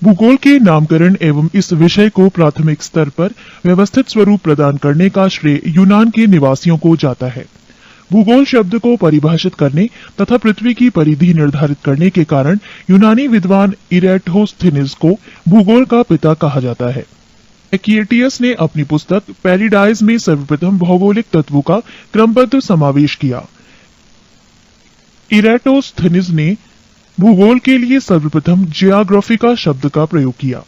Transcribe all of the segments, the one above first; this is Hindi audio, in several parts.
भूगोल के नामकरण एवं इस विषय को प्राथमिक स्तर पर व्यवस्थित स्वरूप प्रदान करने का श्रेय यूनान के निवासियों को जाता है। भूगोल शब्द को परिभाषित करने तथा पृथ्वी की परिधि निर्धारित करने के कारण यूनानी विद्वान इरेटोस्थेनिस को भूगोल का पिता कहा जाता है। एक्विटियस ने अपनी पुस्तक पैराडाइज में सर्वप्रथम भौगोलिक तत्वों का क्रमबद्ध समावेश किया। इरेटोस्थेनिस ने भूगोल के लिए सर्वप्रथम जियोग्राफिका शब्द का प्रयोग किया।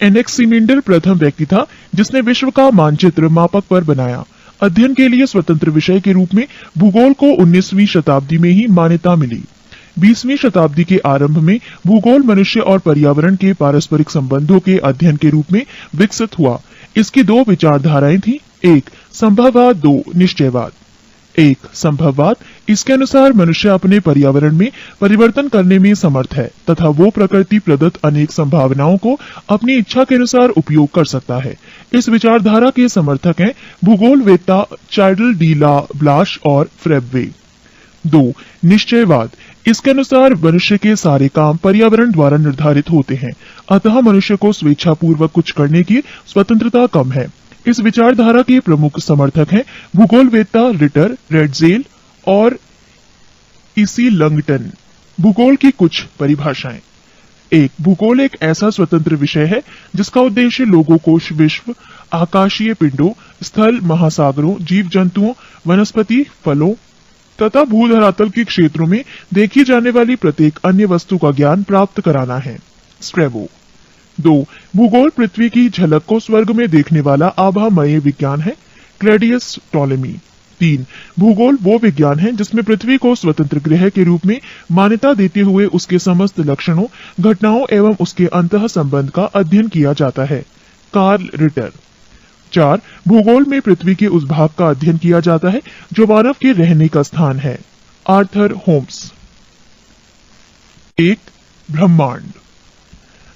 एनेक्सिमेंडर प्रथम व्यक्ति था जिसने विश्व का मानचित्र मापक पर बनाया। अध्ययन के लिए स्वतंत्र विषय के रूप में भूगोल को 19वीं शताब्दी में ही मान्यता मिली। 20वीं शताब्दी के आरंभ में भूगोल मनुष्य और पर्यावरण के पारस्परिक संबंधों के अध्ययन के रूप में विकसित हुआ। इसकी दो विचारधाराएं थीं, एक संभववाद, दो निश्चयवाद। एक संभववाद, इसके अनुसार मनुष्य अपने पर्यावरण में परिवर्तन करने में समर्थ है तथा वो प्रकृति प्रदत्त अनेक संभावनाओं को अपनी इच्छा के अनुसार उपयोग कर सकता है। इस विचारधारा के समर्थक हैं भूगोलवेत्ता चार्ल्स डी ला ब्लाश और फ्रेबवे। दो निश्चयवाद, इसके अनुसार मनुष्य के सारे काम पर्यावरण द्वारा निर्धारित होते हैं, अतः मनुष्य को स्वेच्छापूर्वक कुछ करने की स्वतंत्रता कम है। इस विचारधारा के प्रमुख समर्थक हैं भूगोलवेत्ता रिटर, रेडजेल और इसी लंगटन। भूगोल की कुछ परिभाषाएं। एक, भूगोल एक ऐसा स्वतंत्र विषय है जिसका उद्देश्य लोगों को विश्व, आकाशीय पिंडों, स्थल, महासागरों, जीव जंतुओं, वनस्पति, फलों तथा भूधरातल के क्षेत्रों में देखी जाने वाली प्रत्येक अन्य वस्तु का ज्ञान प्राप्त कराना है। स्ट्रेबो। दो, भूगोल पृथ्वी की झलक को स्वर्ग में देखने वाला आभामय विज्ञान है। क्लैडियस टॉलेमी। तीन, भूगोल वो विज्ञान है जिसमें पृथ्वी को स्वतंत्र ग्रह के रूप में मान्यता देते हुए उसके समस्त लक्षणों, घटनाओं एवं उसके अंतः संबंध का अध्ययन किया जाता है। Carl Ritter. चार, भूगोल में पृथ्वी के उस भाग का अध्ययन किया जाता है जो मानव के रहने का स्थान है। Arthur Holmes. एक, ब्रह्मांड।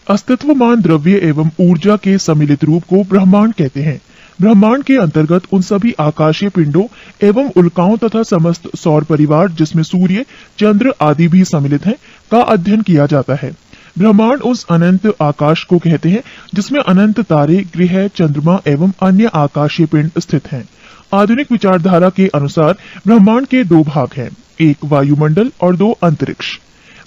अस्तित्वमान द्रव्य एवं ऊर्जा के सम्मिलित रूप को ब्रह्मांड कहते हैं। ब्रह्मांड के अंतर्गत उन सभी आकाशीय पिंडों एवं उल्काओं तथा समस्त सौर परिवार जिसमें सूर्य, चंद्र आदि भी सम्मिलित हैं, का अध्ययन किया जाता है। ब्रह्मांड उस अनंत आकाश को कहते हैं जिसमें अनंत तारे, ग्रह, चंद्रमा एवं अन्य आकाशीय पिंड स्थित हैं। आधुनिक विचारधारा के अनुसार ब्रह्मांड के दो भाग हैं, एक वायुमंडल और दो अंतरिक्ष।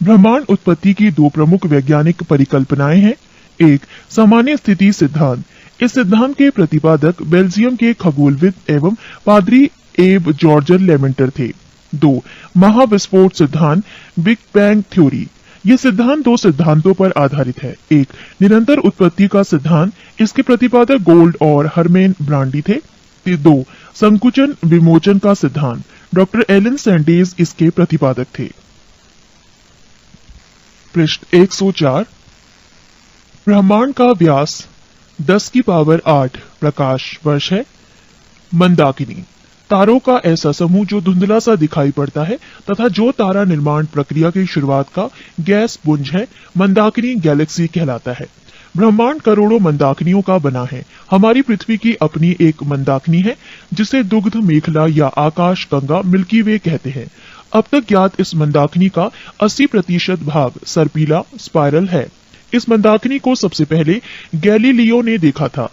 ब्रह्मांड उत्पत्ति की दो प्रमुख वैज्ञानिक परिकल्पनाएं हैं। एक, सामान्य स्थिति सिद्धांत। इस सिद्धांत के प्रतिपादक बेल्जियम के खगोलविद एवं पादरी एब जॉर्जर लेमेंटर थे। दो, महाविस्फोट सिद्धांत, बिग बैंग थ्योरी। यह सिद्धांत दो सिद्धांतों पर आधारित है। एक, निरंतर उत्पत्ति का सिद्धांत, इसके प्रतिपादक गोल्ड और हरमेन ब्रांडी थे। दो, संकुचन विमोचन का सिद्धांत, डॉक्टर एलन सैंडेज इसके प्रतिपादक थे। पृष्ठ 104। ब्रह्मांड का व्यास 10⁸ प्रकाश वर्ष है। मंदाकिनी, तारों का ऐसा समूह जो धुंधला सा दिखाई पड़ता है तथा जो तारा निर्माण प्रक्रिया की शुरुआत का गैस पुंज है, मंदाकिनी गैलेक्सी कहलाता है। ब्रह्मांड करोड़ों मंदाकिनियों का बना है। हमारी पृथ्वी की अपनी एक मंदाकिनी है जिसे दुग्ध मेखला या आकाश गंगा मिल्की वे कहते हैं। अब तक ज्ञात इस मंदाकिनी का 80% भाग सर्पिला स्पाइरल है। इस मंदाकिनी को सबसे पहले गैलीलियो ने देखा था।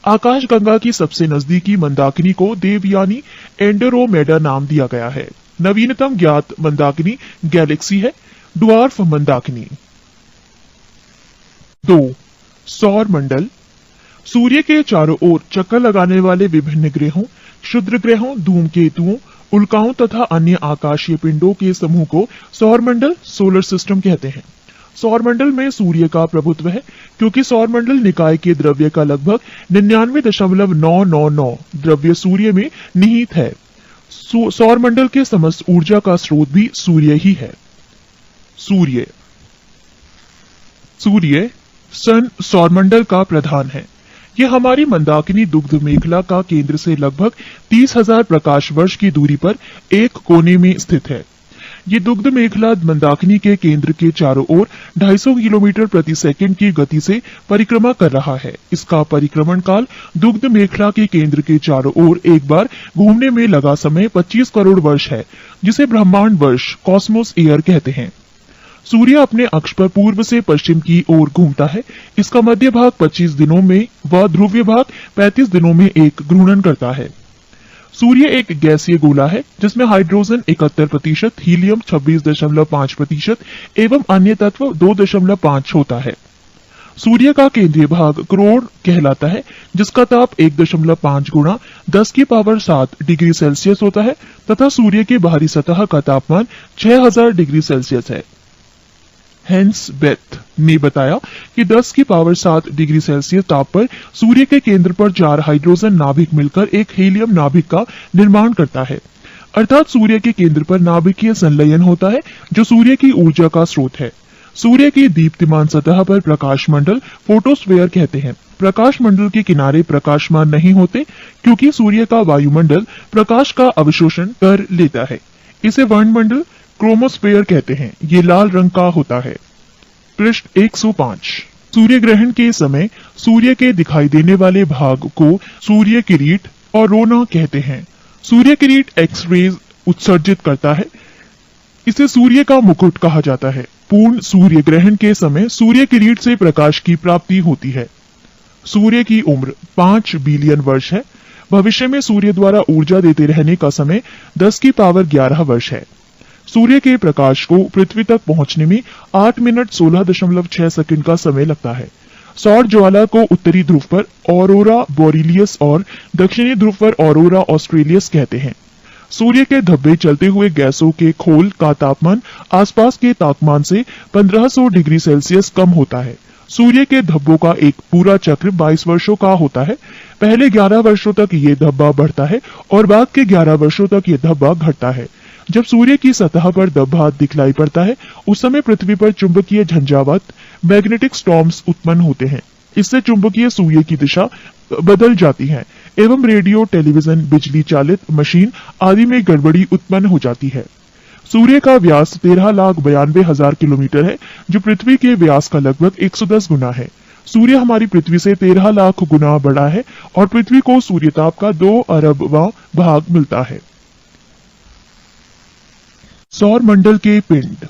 आकाश गंगा की सबसे नजदीकी मंदाकिनी को देवयानी एंड्रोमेडा नाम दिया गया है। नवीनतम ज्ञात मंदाकिनी गैलेक्सी है, ड्वार्फ मंदाकिनी। 2. सौर मंडल। सूर्य के चारों ओर चक्कर लगाने वाले विभिन्न ग्रहों, क्षुद्र ग्रहों, धूमकेतुओं, उल्काओं तथा अन्य आकाशीय पिंडों के समूह को सौरमंडल, सोलर सिस्टम कहते हैं। सौरमंडल में सूर्य का प्रभुत्व है क्योंकि सौरमंडल निकाय के द्रव्य का लगभग 99.999 द्रव्य सूर्य में निहित है। सौरमंडल के समस्त ऊर्जा का स्रोत भी सूर्य ही है। सूर्य सन सौरमंडल का प्रधान है। यह हमारी मंदाकिनी दुग्ध मेखला का केंद्र से लगभग 30,000 प्रकाश वर्ष की दूरी पर एक कोने में स्थित है। ये दुग्ध मेखला मंदाकिनी के केंद्र के चारों ओर 250 किलोमीटर प्रति सेकंड की गति से परिक्रमा कर रहा है। इसका परिक्रमण काल दुग्ध मेखला के केंद्र के चारों ओर एक बार घूमने में लगा समय 25 करोड़ वर्ष है, जिसे ब्रह्मांड वर्ष कॉस्मोस ईयर कहते हैं। सूर्य अपने अक्ष पर पूर्व से पश्चिम की ओर घूमता है। इसका मध्य भाग 25 दिनों में व ध्रुवीय भाग 35 दिनों में एक घूर्णन करता है। सूर्य एक गैसीय गोला है जिसमें हाइड्रोजन 71%, हीलियम 26.5% एवं अन्य तत्व 2.5 होता है। सूर्य का केंद्रीय भाग करोड़ कहलाता है, जिसका ताप 1.5 गुणा 10 की पावर 7 डिग्री सेल्सियस होता है तथा सूर्य के बाहरी सतह का तापमान 6000 डिग्री सेल्सियस है। हेंस बेथ ने बताया कि 10 की पावर 7 डिग्री सेल्सियस ताप पर सूर्य के केंद्र पर 4 हाइड्रोजन नाभिक मिलकर एक हीलियम नाभिक का निर्माण करता है। अर्थात सूर्य के केंद्र पर नाभिकीय संलयन होता है जो सूर्य की ऊर्जा का स्रोत है। सूर्य की दीप्तिमान सतह पर प्रकाश मंडल फोटोस्फीयर कहते हैं। प्रकाश मंडल के किनारे प्रकाशमान नहीं होते क्योंकि सूर्य का वायुमंडल प्रकाश का अवशोषण कर लेता है। इसे वर्णमंडल क्रोमोस्फीयर कहते हैं। ये लाल रंग का होता है। पृष्ठ 105। सूर्य ग्रहण के समय सूर्य के दिखाई देने वाले भाग को सूर्य किरीट और रोना कहते हैं। सूर्य किरीट एक्स रेज उत्सर्जित करता है। इसे सूर्य का मुकुट कहा जाता है। पूर्ण सूर्य ग्रहण के समय सूर्य किरीट से प्रकाश की प्राप्ति होती है। सूर्य की उम्र 5 बिलियन वर्ष है। भविष्य में सूर्य द्वारा ऊर्जा देते रहने का समय 10 की पावर 11 वर्ष है। सूर्य के प्रकाश को पृथ्वी तक पहुंचने में 8 मिनट 16.6 सेकंड का समय लगता है। सौर ज्वाला को उत्तरी ध्रुव पर ऑरोरा बोरिलियस और दक्षिणी ध्रुव पर ऑरोरा ऑस्ट्रेलियस कहते हैं। सूर्य के धब्बे चलते हुए गैसों के खोल का तापमान आसपास के तापमान से 1500 डिग्री सेल्सियस कम होता है। सूर्य के धब्बों का एक पूरा चक्र 22 वर्षों का होता है। पहले 11 वर्षों तक ये धब्बा बढ़ता है और बाद के 11 वर्षों तक ये धब्बा घटता है। जब सूर्य की सतह पर धब्बा दिखलाई पड़ता है उस समय पृथ्वी पर चुंबकीय झंझावात मैग्नेटिक स्टॉर्म्स उत्पन्न होते हैं। इससे चुंबकीय सुई की दिशा बदल जाती है एवं रेडियो, टेलीविजन, बिजली चालित मशीन आदि में गड़बड़ी उत्पन्न हो जाती है। सूर्य का व्यास 13,92,000 किलोमीटर है जो पृथ्वी के व्यास का लगभग 110 गुना है। सूर्य हमारी पृथ्वी से 13 लाख गुना बड़ा है और पृथ्वी को सूर्यताप का 2 अरबवां भाग मिलता है। सौर मंडल के पिंड।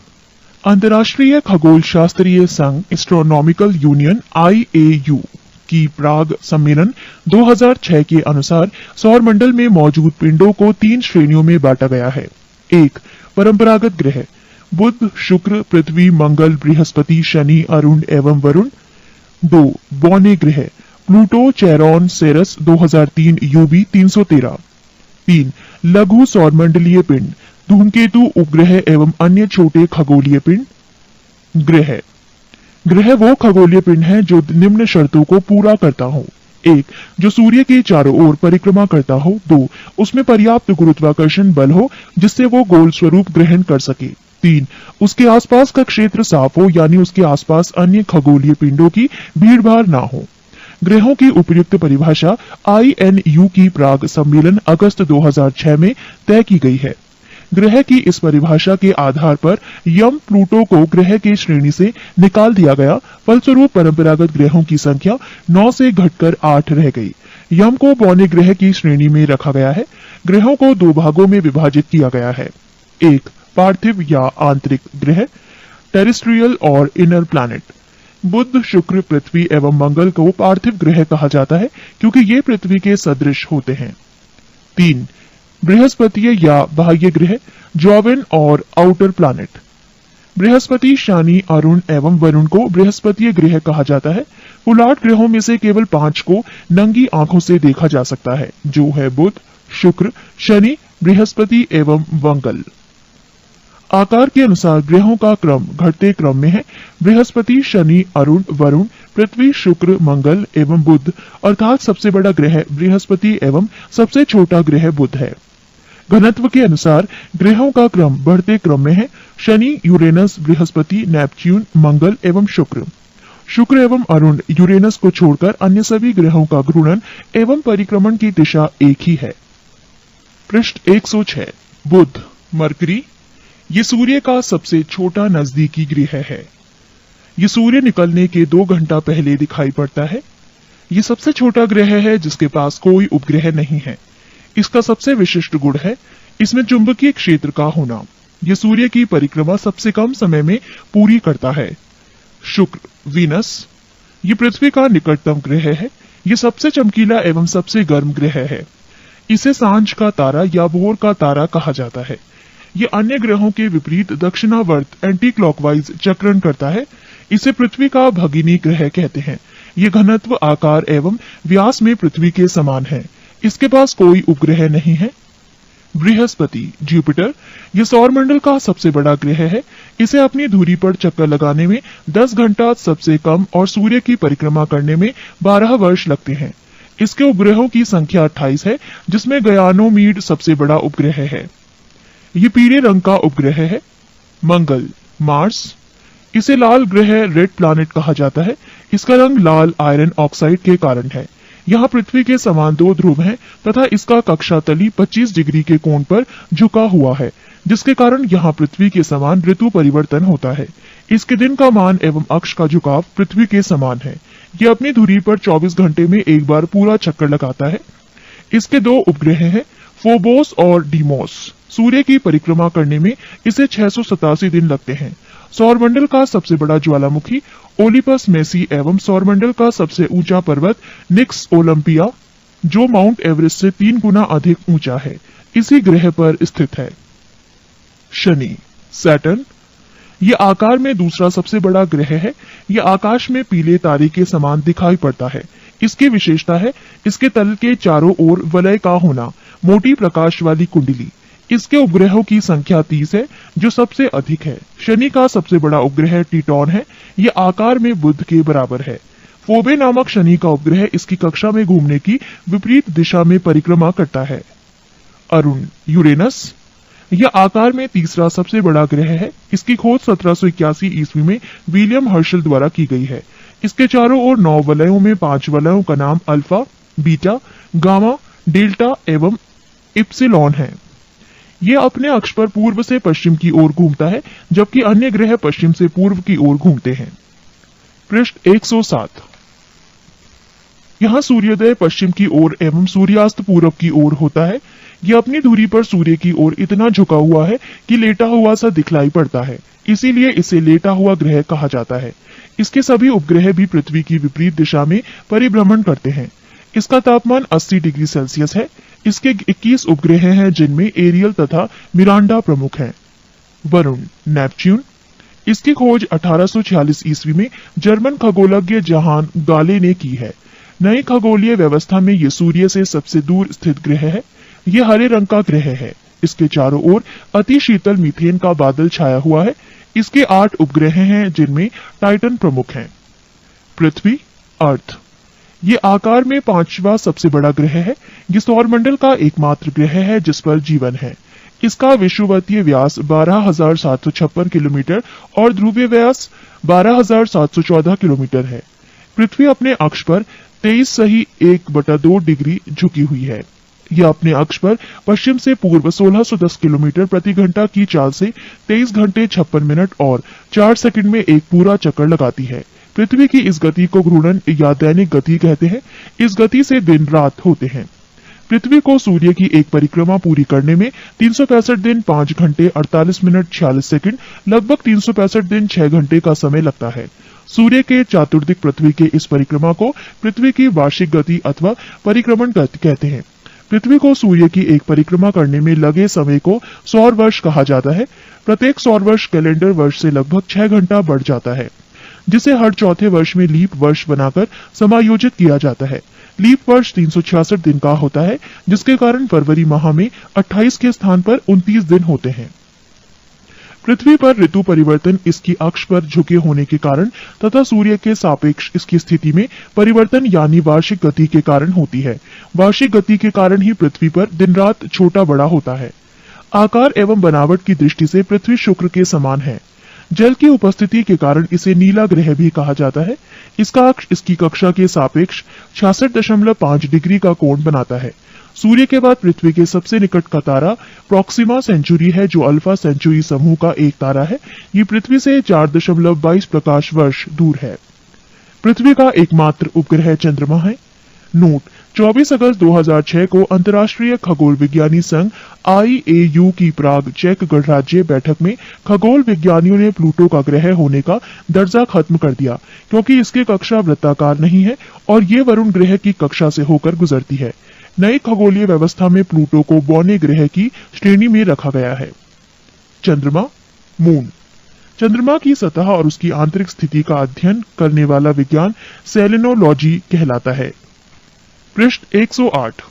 अंतर्राष्ट्रीय खगोल शास्त्रीय संघ एस्ट्रोनॉमिकल यूनियन IAU की प्राग सम्मेलन 2006 के अनुसार सौर मंडल में मौजूद पिंडों को 3 श्रेणियों में बांटा गया है। 1. परंपरागत ग्रह बुध, शुक्र, पृथ्वी, मंगल, बृहस्पति, शनि, अरुण एवं वरुण। 2. बौने ग्रह प्लूटो, चेरॉन, सेरस 2003 UV 313। 3. लघु सौरमंडलीय पिंड धूमकेतु, उपग्रह एवं अन्य छोटे खगोलीय पिंड। ग्रह वो खगोलीय पिंड है जो निम्न शर्तों को पूरा करता हो। 1. जो सूर्य के चारों ओर परिक्रमा करता हो। 2. उसमें पर्याप्त गुरुत्वाकर्षण बल हो जिससे वो गोल स्वरूप ग्रहण कर सके। 3. उसके आसपास का क्षेत्र साफ हो यानी उसके आसपास अन्य खगोलीय पिंडों की भीड़भाड़ ना हो। ग्रहों की उपयुक्त परिभाषा INU की प्राग सम्मेलन अगस्त 2006 में तय की गई है। ग्रह की इस परिभाषा के आधार पर यम प्लूटो को ग्रह की श्रेणी से निकाल दिया गया। फलस्वरूप परंपरागत ग्रहों की संख्या 9 से घटकर 8 रह गई। यम को बौने ग्रह की श्रेणी में रखा गया है। ग्रहों को 2 भागों में विभाजित किया गया है। 1. पार्थिव या आंतरिक ग्रह टेरेस्ट्रियल और इनर प्लैनेट। बुध, शुक्र, पृथ्वी एवं मंगल को पार्थिव ग्रह कहा जाता है क्योंकि ये पृथ्वी के सदृश होते हैं। 3. बृहस्पतीय या बाह्य ग्रह जॉवेन और आउटर प्लैनेट। बृहस्पति, शनि, अरुण एवं वरुण को बृहस्पतीय ग्रह कहा जाता है। कुल 8 ग्रहों में से केवल 5 को नंगी आंखों से देखा जा सकता है जो है बुध, शुक्र, शनि, बृहस्पति एवं मंगल। आकार के अनुसार ग्रहों का क्रम घटते क्रम में है। बृहस्पति, शनि, अरुण, वरुण, पृथ्वी, शुक्र, मंगल एवं बुध अर्थात सबसे बड़ा ग्रह बृहस्पति एवं सबसे छोटा ग्रह बुध है। घनत्व के अनुसार ग्रहों का क्रम बढ़ते क्रम में है। शनि, यूरेनस, बृहस्पति, नेपच्यून, मंगल एवं शुक्र। शुक्र एवं अरुण यूरेनस को छोड़कर अन्य सभी ग्रहों का घूर्णन एवं परिक्रमण की दिशा एक ही है। पृष्ठ 106। बुध, मरकरी। ये सूर्य का सबसे छोटा नजदीकी ग्रह है। ये सूर्य निकलने के 2 घंटा पहले दिखाई पड़ता है। ये सबसे छोटा ग्रह है जिसके पास कोई उपग्रह नहीं है। इसका सबसे विशिष्ट गुण है इसमें चुंबकीय क्षेत्र का होना। ये सूर्य की परिक्रमा सबसे कम समय में पूरी करता है। शुक्र, वीनस, ये पृथ्वी का निकटतम ग्रह है। ये सबसे चमकीला एवं सबसे गर्म ग्रह है। इसे सांझ का तारा या भोर का तारा कहा जाता है। ये अन्य ग्रहों के विपरीत दक्षिणावर्त एंटी क्लॉकवाइज चक्रण करता है। इसे पृथ्वी का भगिनी ग्रह कहते हैं। ये घनत्व, आकार एवं व्यास में पृथ्वी के समान है। इसके पास कोई उपग्रह नहीं है। बृहस्पति, जुपिटर, ये सौरमंडल का सबसे बड़ा ग्रह है। इसे अपनी धुरी पर चक्कर लगाने में 10 घंटा सबसे कम और सूर्य की परिक्रमा करने में 12 वर्ष लगते हैं। इसके उपग्रहों की संख्या 28 है, जिसमें गयानोमीड सबसे बड़ा उपग्रह है। ये पीले रंग का उपग्रह है। मंगल, मार्स, इसे लाल ग्रह, रेड प्लैनेट कहा जाता है। इसका रंग लाल आयरन ऑक्साइड के कारण है। यहाँ पृथ्वी के समान 2 ध्रुव हैं तथा इसका कक्षा तली 25 डिग्री के कोण पर झुका हुआ है, जिसके कारण यहाँ पृथ्वी के समान ऋतु परिवर्तन होता है। इसके दिन का मान एवं अक्ष का झुकाव पृथ्वी के समान है। ये अपनी धुरी पर 24 घंटे में एक बार पूरा चक्कर लगाता है। इसके 2 उपग्रह हैं, फोबोस और डीमोस। सूर्य की परिक्रमा करने में इसे 687 दिन लगते हैं। सौरमंडल का सबसे बड़ा ज्वालामुखी ओलिपस मेसी एवं सौरमंडल का सबसे ऊंचा पर्वत निक्स ओलंपिया, जो माउंट एवरेस्ट से 3 गुना अधिक ऊंचा है, इसी ग्रह पर स्थित है। शनि, सैटर्न, ये आकार में दूसरा सबसे बड़ा ग्रह है। यह आकाश में पीले तारे के समान दिखाई पड़ता है। इसकी विशेषता है इसके तल के चारों ओर वलय का होना, मोटी प्रकाश वाली कुंडली। इसके उपग्रहों की संख्या 30 है, जो सबसे अधिक है। शनि का सबसे बड़ा उपग्रह टिटॉन है। यह आकार में बुध के बराबर है। फोबे नामक शनि का उपग्रह इसकी कक्षा में घूमने की विपरीत दिशा में परिक्रमा करता है। अरुण, यूरेनस, यह आकार में तीसरा सबसे बड़ा ग्रह है। इसकी खोज 1781 ईस्वी में विलियम हर्शल द्वारा की गई है। इसके चारों ओर 9 वलयों में 5 वलयों का नाम अल्फा, बीटा, गामा, डेल्टा एवं इप्सिलॉन है। यह अपने अक्ष पर पूर्व से पश्चिम की ओर घूमता है, जबकि अन्य ग्रह पश्चिम से पूर्व की ओर घूमते हैं। पृष्ठ 107। यहाँ सूर्योदय पश्चिम की ओर एवं सूर्यास्त पूर्व की ओर होता है। यह अपनी धुरी पर सूर्य की ओर इतना झुका हुआ है कि लेटा हुआ सा दिखलाई पड़ता है, इसीलिए इसे लेटा हुआ ग्रह कहा जाता है। इसके सभी उपग्रह भी पृथ्वी की विपरीत दिशा में परिभ्रमण करते हैं। इसका तापमान 80 डिग्री सेल्सियस है। इसके 21 उपग्रह हैं, जिनमें एरियल तथा मिरांडा प्रमुख हैं। वरुण, नेपच्यून, इसकी खोज 1846 ईस्वी में जर्मन खगोलज्ञ जहान गाले ने की है। नई खगोलीय व्यवस्था में ये सूर्य से सबसे दूर स्थित ग्रह है। यह हरे रंग का ग्रह है। इसके चारों ओर अति शीतल मीथेन का बादल छाया हुआ है। इसके 8 उपग्रह हैं, जिनमें टाइटन प्रमुख हैं। पृथ्वी, अर्थ, ये आकार में 5वां सबसे बड़ा ग्रह है। ये सौरमंडल का एकमात्र ग्रह है जिस पर जीवन है। इसका विषुवतीय व्यास 12,756 किलोमीटर और ध्रुवीय व्यास 12,714 किलोमीटर है। पृथ्वी अपने अक्ष पर 23.1/2 डिग्री झुकी हुई है। यह अपने अक्ष पर पश्चिम से पूर्व 1610 किलोमीटर प्रति घंटा की चाल से 23 घंटे 56 मिनट और 4 सेकंड में एक पूरा चक्कर लगाती है। पृथ्वी की इस गति को घूर्णन या दैनिक गति कहते हैं। इस गति से दिन रात होते हैं। पृथ्वी को सूर्य की एक परिक्रमा पूरी करने में 365 दिन 5 घंटे 48 मिनट 46 सेकंड, लगभग 365 दिन 6 घंटे का समय लगता है। सूर्य के चातुर्दिक पृथ्वी के इस परिक्रमा को पृथ्वी की वार्षिक गति अथवा परिक्रमण गति कहते हैं। पृथ्वी को सूर्य की एक परिक्रमा करने में लगे समय को सौर वर्ष कहा जाता है। प्रत्येक सौर वर्ष कैलेंडर वर्ष से लगभग 6 घंटा बढ़ जाता है, जिसे हर चौथे वर्ष में लीप वर्ष बनाकर समायोजित किया जाता है। लीप वर्ष 366 दिन का होता है, जिसके कारण फरवरी माह में 28 के स्थान पर 29 दिन होते हैं। पृथ्वी पर ऋतु परिवर्तन इसकी अक्ष पर झुके होने के कारण तथा सूर्य के सापेक्ष इसकी स्थिति में परिवर्तन यानी वार्षिक गति के कारण होती है। वार्षिक गति के कारण ही पृथ्वी पर दिन रात छोटा बड़ा होता है। आकार एवं बनावट की दृष्टि से पृथ्वी शुक्र के समान है। जल की उपस्थिति के कारण इसे नीला ग्रह भी कहा जाता है। इसका अक्ष इसकी कक्षा के सापेक्ष 66.5 डिग्री का कोण बनाता है। सूर्य के बाद पृथ्वी के सबसे निकट का तारा प्रॉक्सिमा सेंचुरी है, जो अल्फा सेंचुरी समूह का एक तारा है। ये पृथ्वी से 4.22 प्रकाश वर्ष दूर है। पृथ्वी का एकमात्र उपग्रह चंद्रमा है। नोट, 24 अगस्त 2006 को अंतर्राष्ट्रीय खगोल विज्ञानी संघ IAU की प्राग चेक गणराज्य बैठक में खगोल विज्ञानियों ने प्लूटो का ग्रह होने का दर्जा खत्म कर दिया, क्योंकि इसकी कक्षा वृत्ताकार नहीं है और ये वरुण ग्रह की कक्षा से होकर गुजरती है। नई खगोलीय व्यवस्था में प्लूटो को बौने ग्रह की श्रेणी में रखा गया है। चंद्रमा, मून। चंद्रमा की सतह और उसकी आंतरिक स्थिति का अध्ययन करने वाला विज्ञान सेलेनोलॉजी कहलाता है। पृष्ठ 108।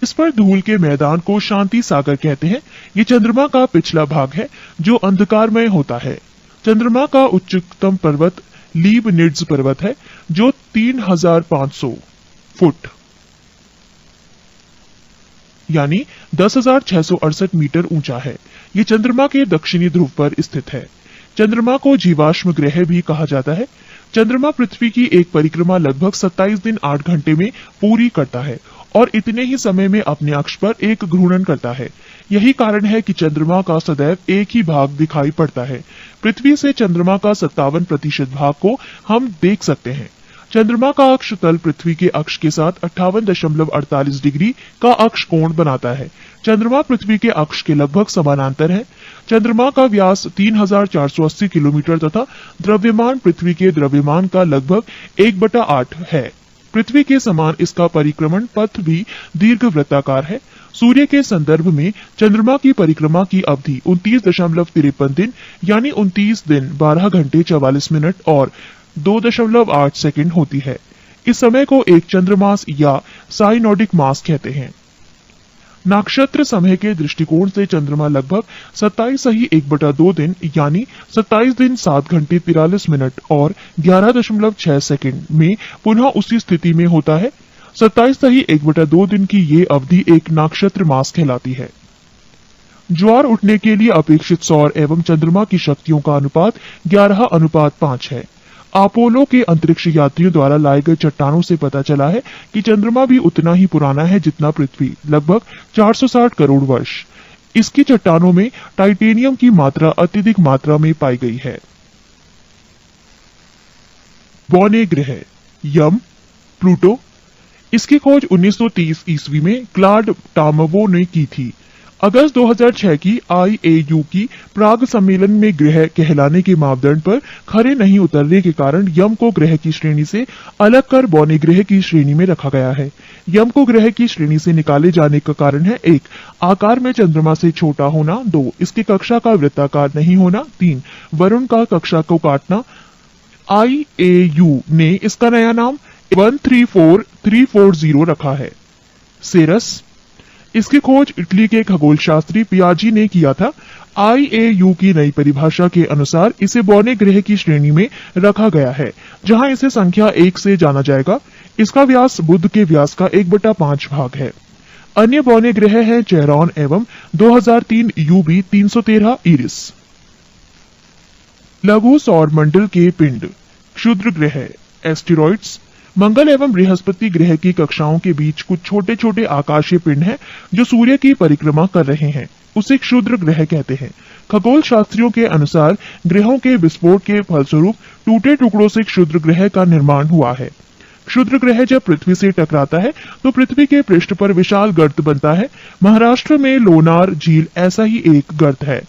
इस पर धूल के मैदान को शांति सागर कहते हैं। ये चंद्रमा का पिछला भाग है जो अंधकारमय होता है। चंद्रमा का उच्चतम पर्वत लीबनिट्ज पर्वत है जो 3500 फुट यानी 10,668 मीटर ऊंचा है। ये चंद्रमा के दक्षिणी ध्रुव पर स्थित है। चंद्रमा को जीवाश्म ग्रह भी कहा जाता है। चंद्रमा पृथ्वी की एक परिक्रमा लगभग 27 दिन 8 घंटे में पूरी करता है और इतने ही समय में अपने अक्ष पर एक घूर्णन करता है। यही कारण है कि चंद्रमा का सदैव एक ही भाग दिखाई पड़ता है। पृथ्वी से चंद्रमा का 57% भाग को हम देख सकते हैं। चंद्रमा का अक्ष तल पृथ्वी के अक्ष के साथ 58.48 डिग्री का अक्ष कोण बनाता है। चंद्रमा पृथ्वी के अक्ष के लगभग समानांतर है। चंद्रमा का व्यास 3480 किलोमीटर तथा द्रव्यमान पृथ्वी के द्रव्यमान का लगभग 1/8 है। पृथ्वी के समान इसका परिक्रमण पथ भी दीर्घवृत्ताकार है। सूर्य के संदर्भ में चंद्रमा की परिक्रमा की अवधि 29.53 दिन यानी 29 दिन 12 घंटे 44 मिनट और 2.8 सेकंड होती है। इस समय को एक चंद्रमास या साइनोडिक मास कहते हैं। नक्षत्र समय के दृष्टिकोण से चंद्रमा लगभग 27.1/2 दिन यानी 27 दिन 7 घंटे 43 मिनट और 11.6 सेकंड में पुनः उसी स्थिति में होता है। 27.1/2 दिन की ये अवधि एक नक्षत्र मास कहलाती है। ज्वार उठने के लिए अपेक्षित सौर एवं चंद्रमा की शक्तियों का अनुपात 11:5 है। अपोलो के अंतरिक्ष यात्रियों द्वारा लाए गए चट्टानों से पता चला है कि चंद्रमा भी उतना ही पुराना है जितना पृथ्वी, लगभग 460 करोड़ वर्ष। इसकी चट्टानों में टाइटेनियम की मात्रा अत्यधिक मात्रा में पाई गई है। बौने ग्रह यम, प्लूटो। इसकी खोज 1930 ईस्वी में क्लाड टामवो ने की थी। अगस्त 2006 की IAU की प्राग सम्मेलन में ग्रह कहलाने के मापदंड पर खरे नहीं उतरने के कारण यम को ग्रह की श्रेणी से अलग कर बौने ग्रह की श्रेणी में रखा गया है। यम को ग्रह की श्रेणी से निकाले जाने का कारण है 1. आकार में चंद्रमा से छोटा होना, 2. इसकी कक्षा का वृत्ताकार नहीं होना, 3. वरुण का कक्षा को काटना। IAU ने इसका नया नाम 134340 रखा है। सेरस। इसकी खोज इटली के खगोल शास्त्री पियाजी ने किया था। IAU की नई परिभाषा के अनुसार इसे बौने ग्रह की श्रेणी में रखा गया है, जहां इसे संख्या 1 से जाना जाएगा। इसका व्यास बुध के व्यास का 1/5 भाग है। अन्य बौने ग्रह हैं चेरॉन एवं 2003 UB 313 इरिस। लघु सौर मंडल के पिंड, क्षुद्र ग्रह, एस्टेरॉइड्स। मंगल एवं बृहस्पति ग्रह की कक्षाओं के बीच कुछ छोटे छोटे आकाशीय पिंड हैं जो सूर्य की परिक्रमा कर रहे हैं, उसे क्षुद्र ग्रह कहते हैं। खगोल शास्त्रियों के अनुसार ग्रहों के विस्फोट के फलस्वरूप टूटे टुकड़ों से क्षुद्र ग्रह का निर्माण हुआ है। क्षुद्र ग्रह जब पृथ्वी से टकराता है तो पृथ्वी के पृष्ठ पर विशाल गर्त बनता है। महाराष्ट्र में लोनार झील ऐसा ही एक गर्त है।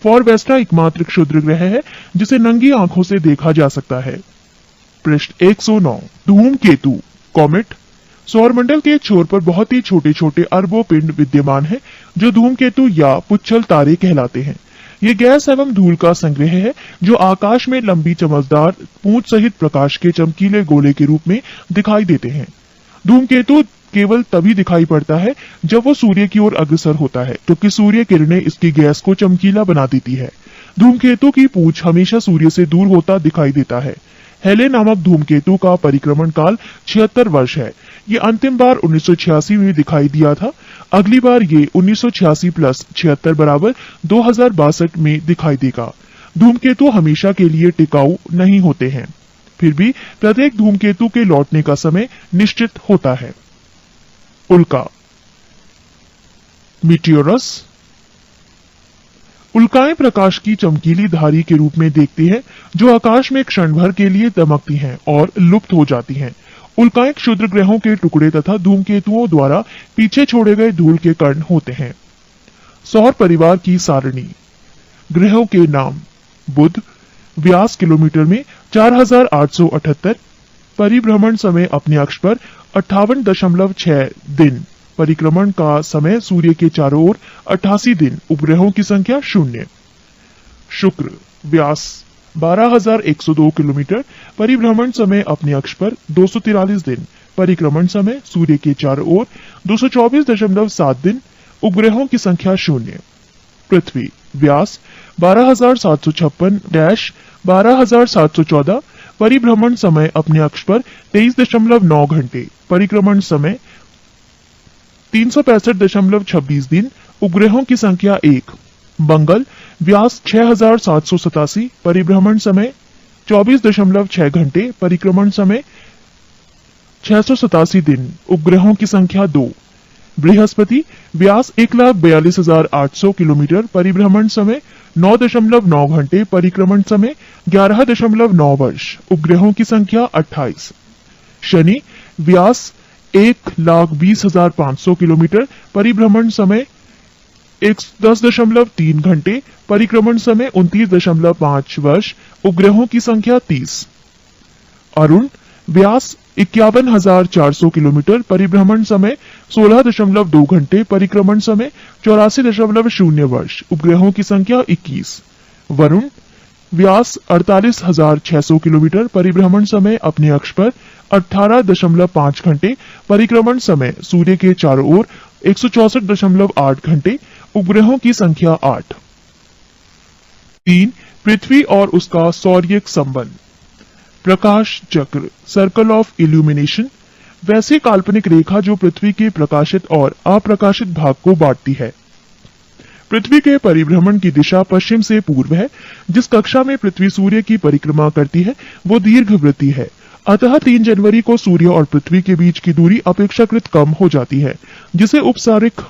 फॉरवेस्टा एकमात्र क्षुद्र ग्रह है जिसे नंगी आंखों से देखा जा सकता है। पृष्ठ 109। धूमकेतु, कॉमेट। सौरमंडल के छोर पर बहुत ही छोटे छोटे अरबों पिंड विद्यमान हैं, जो धूमकेतु या पुच्छल तारे कहलाते हैं। ये गैस एवं धूल का संग्रह है जो आकाश में लंबी चमकदार पूंछ सहित प्रकाश के चमकीले गोले के रूप में दिखाई देते हैं। धूमकेतु केवल तभी दिखाई पड़ता है जब वो सूर्य की ओर अग्रसर होता है, क्योंकि सूर्य किरणें इसकी गैस को चमकीला बना देती है। धूमकेतु की पूंछ हमेशा सूर्य से दूर होता दिखाई देता है। हेले नामक धूमकेतु का परिक्रमण काल 76 वर्ष है। ये अंतिम बार 1986 में दिखाई दिया था। अगली बार ये 1986 + 76 बराबर 2062 में दिखाई देगा। धूमकेतु हमेशा के लिए टिकाऊ नहीं होते हैं, फिर भी प्रत्येक धूमकेतु के लौटने का समय निश्चित होता है। उल्का, मीटियोरस। उल्काएं प्रकाश की चमकीली धारी के रूप में देखती हैं, जो आकाश में क्षण भर के लिए दमकती हैं और लुप्त हो जाती हैं। उल्काएं क्षुद्र ग्रहों के टुकड़े तथा धूमकेतुओं द्वारा पीछे छोड़े गए धूल के कण होते हैं। सौर परिवार की सारणी। ग्रहों के नाम। बुध, व्यास किलोमीटर में 4878, परिभ्रमण समय अपने अक्ष पर 58.6 दिन, परिक्रमण का समय सूर्य के चारों ओर 88 दिन, उपग्रहों की संख्या 0। शुक्र, व्यास 12,102 किलोमीटर, परिभ्रमण समय अपने अक्ष पर 243 दिन, परिक्रमण समय सूर्य के चारों ओर 224.7 दिन, उपग्रहों की संख्या 0। पृथ्वी, व्यास 12,756-12,714, परिभ्रमण समय अपने अक्ष पर 23.9 घंटे, परिक्रमण समय 365.26 दिन, उपग्रहों की संख्या 1। मंगल, व्यास 6,787, परिभ्रमण समय 24.6 घंटे, परिक्रमण समय 687 दिन, उपग्रहों की संख्या 2। बृहस्पति, व्यास 1,42,800 किलोमीटर, परिभ्रमण समय 9.9 घंटे, परिक्रमण समय 11.9 वर्ष, उपग्रहों की संख्या 28। शनि, व्यास 1,20,500 किलोमीटर, परिभ्रमण समय 10.3 घंटे, परिक्रमण समय 29.5 वर्ष, उपग्रहों की संख्या 30। अरुण, व्यास 51,400 किलोमीटर, परिभ्रमण समय 16.2 घंटे, परिक्रमण समय 84.0 वर्ष, उपग्रहों की संख्या 21। वरुण, व्यास 48,600 किलोमीटर, परिभ्रमण समय अपने अक्ष पर 18.5 घंटे, परिक्रमण समय सूर्य के चारों ओर 164.8 घंटे, उपग्रहों की संख्या 8। 3. पृथ्वी और उसका सौर्यिक संबंध। प्रकाश चक्र, सर्कल ऑफ इल्यूमिनेशन, वैसी काल्पनिक रेखा जो पृथ्वी के प्रकाशित और अप्रकाशित भाग को बांटती है। पृथ्वी के परिभ्रमण की दिशा पश्चिम से पूर्व है। जिस कक्षा में पृथ्वी सूर्य की परिक्रमा करती है वो दीर्घवृत्तीय है, अतः 3 जनवरी को सूर्य और पृथ्वी के बीच की दूरी अपेक्षाकृत कम हो जाती है, जिसे उपसारिक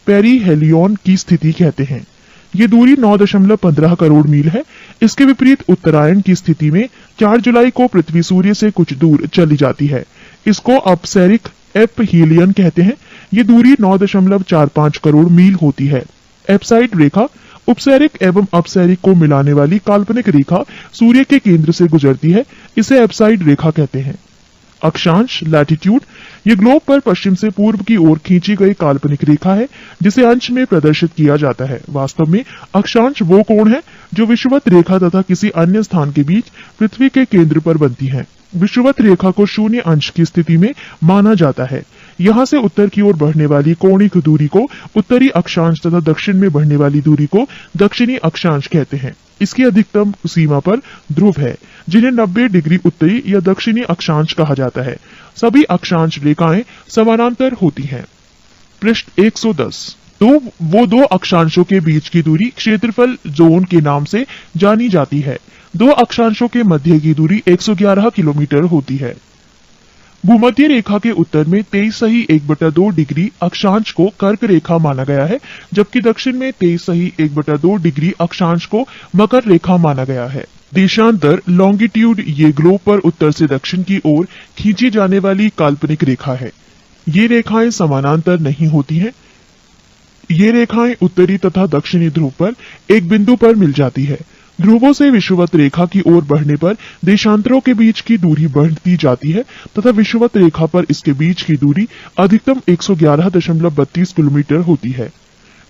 पेरीहेलियन की स्थिति कहते हैं। ये दूरी 9.15 करोड़ मील है। इसके विपरीत उत्तरायण की स्थिति में 4 जुलाई को पृथ्वी सूर्य से कुछ दूर चली जाती है। इसको अपसैरिक एपहीलियन कहते हैं। ये दूरी 9.45 करोड़ मील होती है। एपसाइड रेखा, उपसैरिक एवं अपसैरिक को मिलाने वाली काल्पनिक रेखा सूर्य के केंद्र से गुजरती है, इसे एपसाइड रेखा कहते हैं। अक्षांश, लैटिट्यूड, ये ग्लोब पर पश्चिम से पूर्व की ओर खींची गई काल्पनिक रेखा है जिसे अंश में प्रदर्शित किया जाता है। वास्तव में अक्षांश वो कोण है जो विषुवत रेखा तथा किसी अन्य स्थान के बीच पृथ्वी के केंद्र पर बनती है। विषुवत रेखा को 0 अंश की स्थिति में माना जाता है। यहाँ से उत्तर की ओर बढ़ने वाली कोणिक दूरी को उत्तरी अक्षांश तथा दक्षिण में बढ़ने वाली दूरी को दक्षिणी अक्षांश कहते हैं। इसकी अधिकतम सीमा पर ध्रुव है जिन्हें 90 डिग्री उत्तरी या दक्षिणी अक्षांश कहा जाता है। सभी अक्षांश रेखाएं समानांतर होती हैं। पृष्ठ 110। वो दो अक्षांशों के बीच की दूरी क्षेत्रफल जोन के नाम से जानी जाती है। 2 अक्षांशों के मध्य की दूरी 111 किलोमीटर होती है। भूमध्य रेखा के उत्तर में 23.1/2 डिग्री अक्षांश को कर्क रेखा माना गया है, जबकि दक्षिण में 23.1/2 डिग्री अक्षांश को मकर रेखा माना गया है। देशांतर, लॉन्गिट्यूड, ये ग्लोब पर उत्तर से दक्षिण की ओर खींची जाने वाली काल्पनिक रेखा है। ये रेखाएं समानांतर नहीं होती हैं। ये रेखाएं उत्तरी तथा दक्षिणी ध्रुव पर एक बिंदु पर मिल जाती है। ध्रुवों से विषुवत रेखा की ओर बढ़ने पर देशांतरों के बीच की दूरी बढ़ती जाती है तथा विषुवत रेखा पर इसके बीच की दूरी अधिकतम 111.32 किलोमीटर होती है।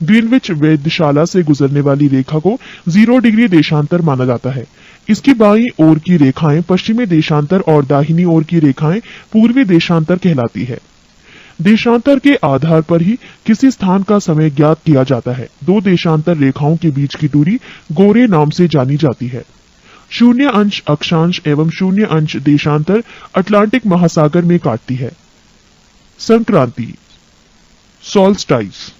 ग्रीनविच वेधशाला से गुजरने वाली रेखा को 0 डिग्री देशांतर माना जाता है। इसकी बाईं ओर की रेखाएं पश्चिमी देशांतर और दाहिनी ओर की रेखाएं पूर्वी देशांतर कहलाती है। देशांतर के आधार पर ही किसी स्थान का समय ज्ञात किया जाता है। 2 देशांतर रेखाओं के बीच की दूरी गोरे नाम से जानी जाती है। 0 अंश अक्षांश एवं 0 अंश देशांतर अटलांटिक महासागर में काटती है। संक्रांति, सॉल्स्टाइस,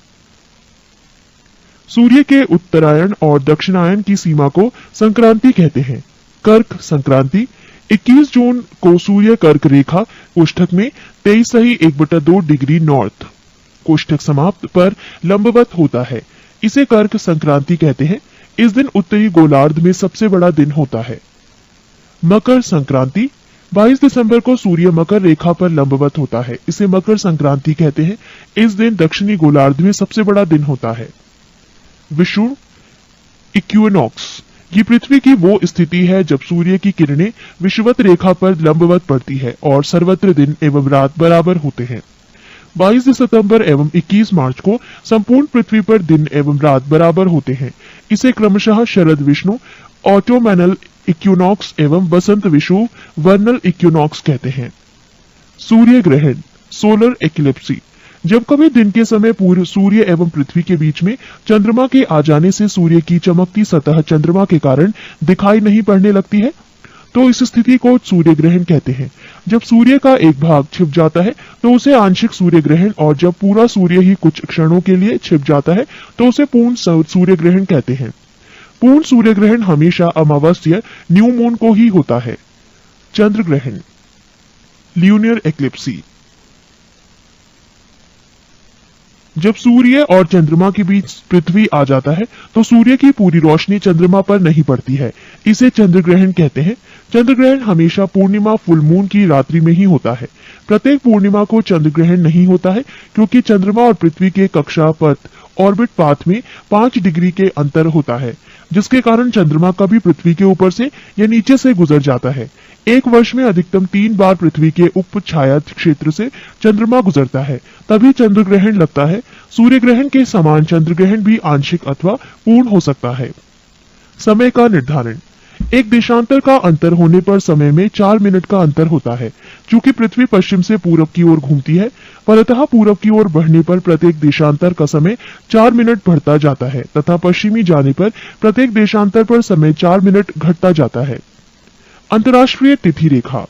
सूर्य के उत्तरायण और दक्षिणायन की सीमा को संक्रांति कहते हैं। कर्क संक्रांति, 21 जून को सूर्य कर्क रेखा कोष्ठक में 23.1/2 डिग्री नॉर्थ कोष्ठक समाप्त पर लंबवत होता है। इसे कर्क संक्रांति कहते हैं। इस दिन उत्तरी गोलार्ध में सबसे बड़ा दिन होता है। मकर संक्रांति, 22 दिसंबर को सूर्य मकर रेखा पर लंबवत होता है। इसे मकर संक्रांति कहते हैं। इस दिन दक्षिणी गोलार्ध में सबसे बड़ा दिन होता है। विषुव इक्विनॉक्स, ये पृथ्वी की वो स्थिति है जब सूर्य की किरणें विषुवत रेखा पर लंबवत पड़ती है और सर्वत्र दिन एवं रात बराबर होते हैं। 22 सितंबर एवं 21 मार्च को संपूर्ण पृथ्वी पर दिन एवं रात बराबर होते हैं। इसे क्रमशः शरद विष्णु ऑटोमैनल इक्विनॉक्स एवं बसंत विषुव वर्नल इक्विनॉक्स कहते हैं। सूर्य ग्रहण सोलर एक्लिप्सी, जब कभी दिन के समय पूर्व सूर्य एवं पृथ्वी के बीच में चंद्रमा के आ जाने से सूर्य की चमकती सतह चंद्रमा के कारण दिखाई नहीं पड़ने लगती है, तो इस स्थिति को सूर्य ग्रहण कहते हैं। जब सूर्य का एक भाग छिप जाता है तो उसे आंशिक सूर्य ग्रहण, और जब पूरा सूर्य ही कुछ क्षणों के लिए छिप जाता है तो उसे पूर्ण सूर्य ग्रहण कहते हैं। पूर्ण सूर्य ग्रहण हमेशा अमावस्या न्यू मून को ही होता है। चंद्र ग्रहण ल्यूनियर एक्लिप्सी, जब सूर्य और चंद्रमा के बीच पृथ्वी आ जाता है तो सूर्य की पूरी रोशनी चंद्रमा पर नहीं पड़ती है। इसे चंद्र ग्रहण कहते हैं। चंद्र ग्रहण हमेशा पूर्णिमा फुल मून की रात्रि में ही होता है। प्रत्येक पूर्णिमा को चंद्र ग्रहण नहीं होता है, क्योंकि चंद्रमा और पृथ्वी के कक्षा पथ ऑर्बिट पाथ में 5 डिग्री के अंतर होता है, जिसके कारण चंद्रमा कभी पृथ्वी के ऊपर से या नीचे से गुजर जाता है। एक वर्ष में अधिकतम 3 बार पृथ्वी के उप छाया क्षेत्र से चंद्रमा गुजरता है, तभी चंद्र ग्रहण लगता है। सूर्य ग्रहण के समान चंद्र ग्रहण भी आंशिक अथवा पूर्ण हो सकता है। समय का निर्धारण, एक देशांतर का अंतर होने पर समय में 4 मिनट का अंतर होता है। चूंकि पृथ्वी पश्चिम से पूरब की ओर घूमती है, फलतः पूरब की ओर बढ़ने पर प्रत्येक देशांतर का समय 4 मिनट बढ़ता जाता है तथा पश्चिमी जाने पर प्रत्येक देशांतर पर समय 4 मिनट घटता जाता है। अंतर्राष्ट्रीय तिथि रेखा,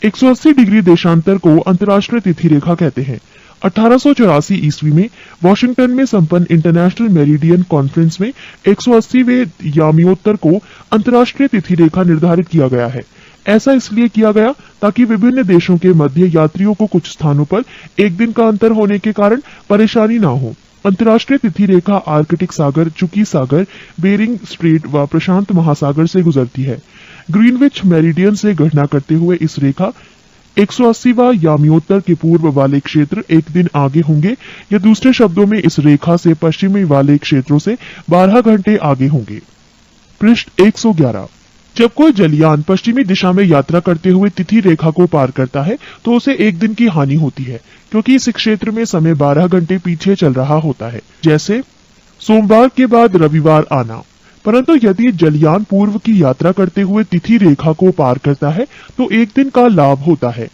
180 डिग्री देशांतर को अंतर्राष्ट्रीय तिथि रेखा कहते हैं। 1884 ईस्वी में वॉशिंगटन में संपन्न इंटरनेशनल मेरिडियन कॉन्फ्रेंस में 180वें यामियोत्तर को अंतर्राष्ट्रीय तिथि रेखा निर्धारित किया गया है। ऐसा इसलिए किया गया ताकि विभिन्न देशों के मध्य यात्रियों को कुछ स्थानों पर एक दिन का अंतर होने के कारण परेशानी न हो। अंतर्राष्ट्रीय तिथि रेखा आर्कटिक सागर, चुकी सागर, बेरिंग स्ट्रेट व प्रशांत महासागर से गुजरती है। ग्रीनविच मेरिडियन से गणना करते हुए इस रेखा 180वां यामियोत्तर के पूर्व वाले क्षेत्र एक दिन आगे होंगे, या दूसरे शब्दों में इस रेखा से पश्चिमी वाले क्षेत्रों से 12 घंटे आगे होंगे। पृष्ठ 111, जब कोई जलयान पश्चिमी दिशा में यात्रा करते हुए तिथि रेखा को पार करता है तो उसे एक दिन की हानि होती है, क्योंकि इस क्षेत्र में समय 12 घंटे पीछे चल रहा होता है, जैसे सोमवार के बाद रविवार आना। परंतु यदि जलयान पूर्व की यात्रा करते हुए तिथि रेखा को पार करता है तो एक दिन का लाभ होता है।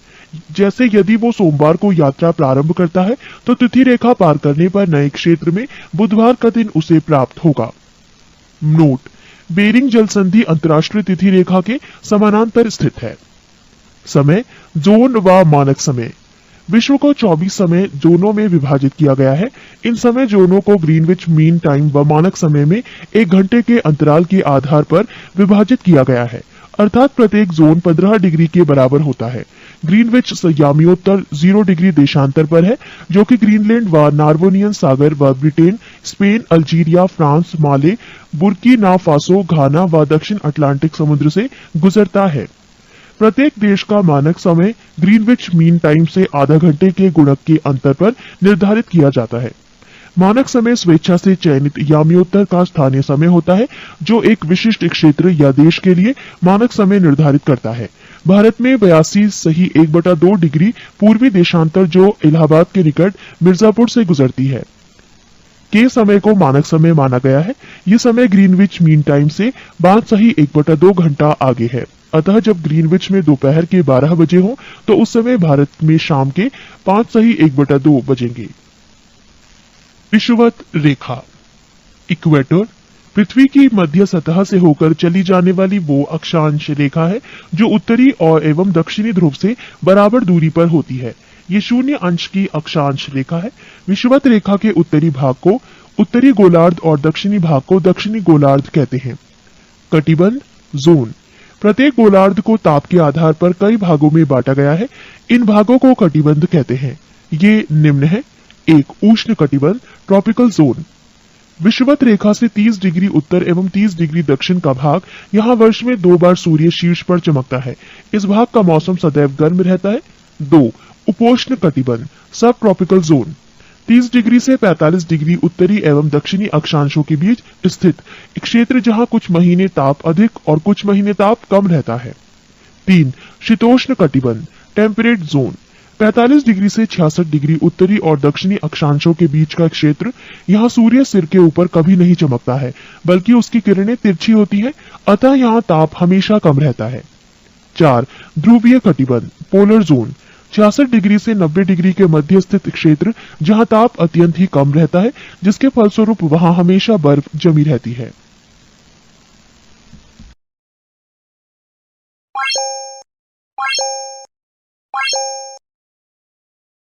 जैसे यदि वो सोमवार को यात्रा प्रारंभ करता है तो तिथि रेखा पार करने पर नए क्षेत्र में बुधवार का दिन उसे प्राप्त होगा। नोट, बेरिंग जल संधि अंतर्राष्ट्रीय तिथि रेखा के समानांतर स्थित है। समय जोन व मानक समय, विश्व को 24 समय जोनों में विभाजित किया गया है। इन समय जोनों को ग्रीनविच मीन टाइम व मानक समय में 1 घंटे के अंतराल के आधार पर विभाजित किया गया है, अर्थात प्रत्येक जोन 15 डिग्री के बराबर होता है। ग्रीनविच यामियोत्तर 0 डिग्री देशांतर पर है, जो कि ग्रीनलैंड व नार्वोनियन सागर व ब्रिटेन, स्पेन, अल्जीरिया, फ्रांस, माले, बुर्किना फासो, घाना व दक्षिण अटलांटिक समुद्र से गुजरता है। प्रत्येक देश का मानक समय ग्रीनविच मीन टाइम से आधा घंटे के गुणक के अंतर पर निर्धारित किया जाता है। मानक समय स्वेच्छा से चयनित यामियोत्तर का स्थानीय समय होता है, जो एक विशिष्ट क्षेत्र या देश के लिए मानक समय निर्धारित करता है। भारत में 82.1/2 डिग्री पूर्वी देशांतर, जो इलाहाबाद के निकट मिर्जापुर से गुजरती है, के समय को मानक समय माना गया है। ये समय ग्रीनविच मीन टाइम से 5.1/2 घंटा आगे है। अतः जब ग्रीनविच में दोपहर के 12 बजे हो तो उस समय भारत में शाम के 5.1/2 बजेंगे। विषुवत रेखा इक्वेटर, पृथ्वी की मध्य सतह से होकर चली जाने वाली वो अक्षांश रेखा है जो उत्तरी और एवं दक्षिणी ध्रुव से बराबर दूरी पर होती है। ये 0 अंश की अक्षांश रेखा है। विषुवत रेखा के उत्तरी भाग को उत्तरी गोलार्ध और दक्षिणी भाग को दक्षिणी गोलार्ध कहते हैं। कटिबंध जोन, प्रत्येक गोलार्ध को ताप के आधार पर कई भागों में बांटा गया है। इन भागों को कटिबंध कहते हैं। ये निम्न है: 1. उष्ण कटिबंध ट्रॉपिकल जोन, विषुवत रेखा से 30 डिग्री उत्तर एवं 30 डिग्री दक्षिण का भाग यहाँ वर्ष में 2 बार सूर्य शीर्ष पर चमकता है। इस भाग का मौसम सदैव गर्म रहता है। 2. उपोष्ण कटिबंध सब ट्रॉपिकल जोन 30 डिग्री से 45 डिग्री उत्तरी एवं दक्षिणी अक्षांशों के बीच स्थित एक क्षेत्र जहाँ कुछ महीने ताप अधिक और कुछ महीने ताप कम रहता है। 3. शीतोष्ण कटिबंध टेम्परेट जोन 45 डिग्री से 66 डिग्री उत्तरी और दक्षिणी अक्षांशों के बीच का क्षेत्र। यहाँ सूर्य सिर के ऊपर कभी नहीं चमकता है, बल्कि उसकी किरणें तिरछी होती हैं, अतः यहाँ ताप हमेशा कम रहता है। 4. ध्रुवीय कटिबंध पोलर जोन 66 डिग्री से 90 डिग्री के मध्य स्थित क्षेत्र जहाँ ताप अत्यंत ही कम रहता है, जिसके फलस्वरूप वहां हमेशा बर्फ जमी रहती है।